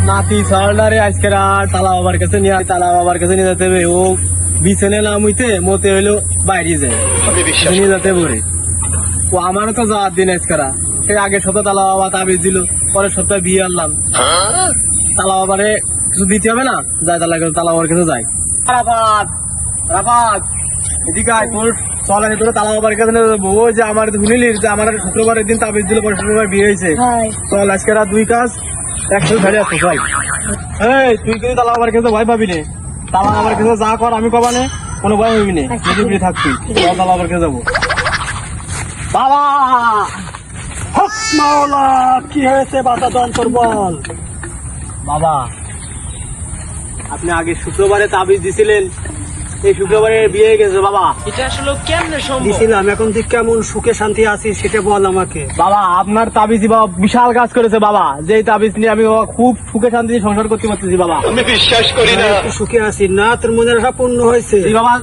নাতি সালডারে আজকে তালা বাবার কাছে নিয়ে যেতে হবে। ও বিছানে নাম হইতে মতে হইলো বাইরে যায় নিয়ে যেতে পারে। ও আমারও তো যাওয়ার দিন আজকেরা সেই আগের সপ্তাহে তালা বাবা তাবিজ দিল, পরের সপ্তাহে বিয়ে আনলাম। তালা বাবারে কিছু দিতে হবে না, যায় তালা বাবার কাছে যায়। এদিকে আয়, তোর চল আমি তোর তালা বাবার কাছে যাবো। ওই যে আমার শুনিলি যে আমার শুক্রবারের দিন তাবিজ দিল, পরের শুক্রবার বিয়ে হয়েছে। চল আজকে রাত 2 কাজ একসাথে ধরে আসছে। চল এই তুই কিন্তু তালা বাবার কাছে ভয় পাবি নে, তালা বাবার কাছে যা কর আমি কবা নে, কোনো ভয় হবি নে, নিজে থাকবি। তালা বাবার কাছে যাবো। বাবা মাওলা, কি হয়েছে? বাতা দন্তর বল। বাবা আপনি আগে শুক্রবারে তাবিজ দিছিলেন, এই শুক্রবারে বিয়ে হয়ে গেছে। বাবা এটা আসলে কেমনে সম্ভব? দিছিলাম, এখন তুই কেমন সুখে শান্তি আছিস সেটা বল আমাকে। বাবা আপনার তাবিজই বাবা বিশাল কাজ করেছে। বাবা যে তাবিজ নিয়ে আমি বাবা খুব সুখে শান্তিতে সংসার করতে পারতেছি। বাবা আমি বিশ্বাস করি না। তুই সুখে আছিস না? তোর মনের আশা পূর্ণ হয়েছে। এই বাবা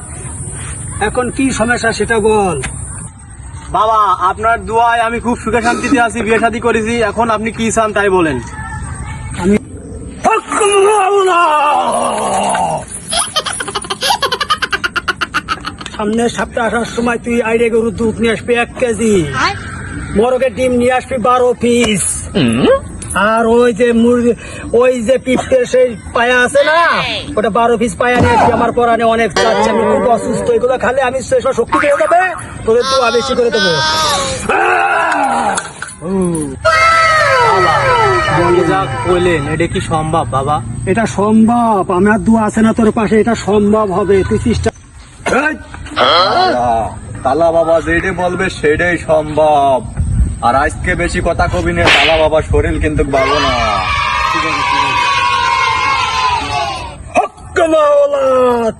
এখন কি সমস্যা সেটা বল। বাবা আপনার দোয়ায় আমি খুব সুখে শান্তিতে আছি, বিয়ে শাদী করেছি। এখন আপনি কি চান তাই বলেন। আমি সামনের সপ্তাহে আসার সময় তুই আইডে গরুর দুধ নিয়ে আসবি 1 কেজি, মোরগের ডিম নিয়ে আসবি 12 পিস, আর ওই যে পিঁপড়ের সেই পায়া আছে না, ওটা 12 পিস পায়া নিয়ে আসবি। আমার পরানে অনেক চাচ্ছে, আমি খুব অসুস্থ, এগুলো খালে আমি সেসব শক্তি পেয়ে যাবে, তোদের তো বেশি করে দেবো। যা বললেন এটা কি সম্ভব বাবা? এটা সম্ভব, আমার দোয়া আছে না তোর পাশে, এটা সম্ভব হবে, তুই চেষ্টা। তালা বাবা যেটা বলবে সেটাই সম্ভব। আর আজকে বেশি কথা কবি না, তালা বাবা শরীর কিন্তু ভালো না।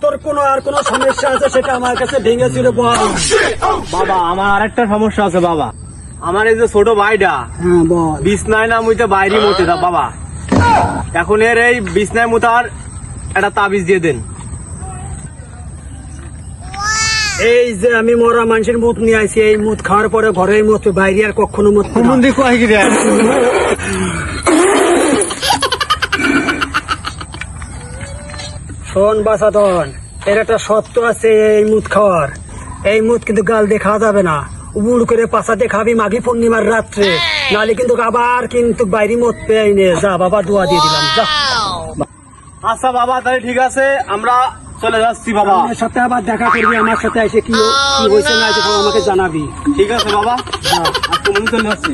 তোর আর কোনো সমস্যা আছে সেটা আমার কাছে ভেঙে ছিল বল। বাবা আমার আরেকটা সমস্যা আছে বাবা। আমার এই যে ছোট ভাইটা হ্যাঁ বল। বিছনায় না মুইতে বাইরে মতে দা বাবা, এখন এর এই বিছনায় মুতার একটা তাবিজ দিয়ে দেন। এই যে আমি মরা মানুষের মুখ নিয়ে আসি, এই মুখ খাওয়ার পরে ঘরে মুখ, বাইরে আর কখনো মুখ। শোন বাসাদন, এর একটা সত্য আছে এই মুখ খাওয়ার। এই মুখ কিন্তু গাল দিয়ে খাওয়া যাবে না, উবুড় করে পাশাতে খাবি মাঘী পূর্ণিমার রাত্রে, নালে কিন্তু আবার কিন্তু বাইরে মত পেয়ে নে। যা বাবা, দোয়া দিয়ে দিলাম, যা। আচ্ছা বাবা তাহলে ঠিক আছে, আমরা চলে যাচ্ছি বাবা। আমার সাথে আবার দেখা করবি, আমার সাথে এসে কি হয়েছে না হয়েছে সব আমাকে জানাবি। ঠিক আছে বাবা, আজকে মনে চলে যাচ্ছি।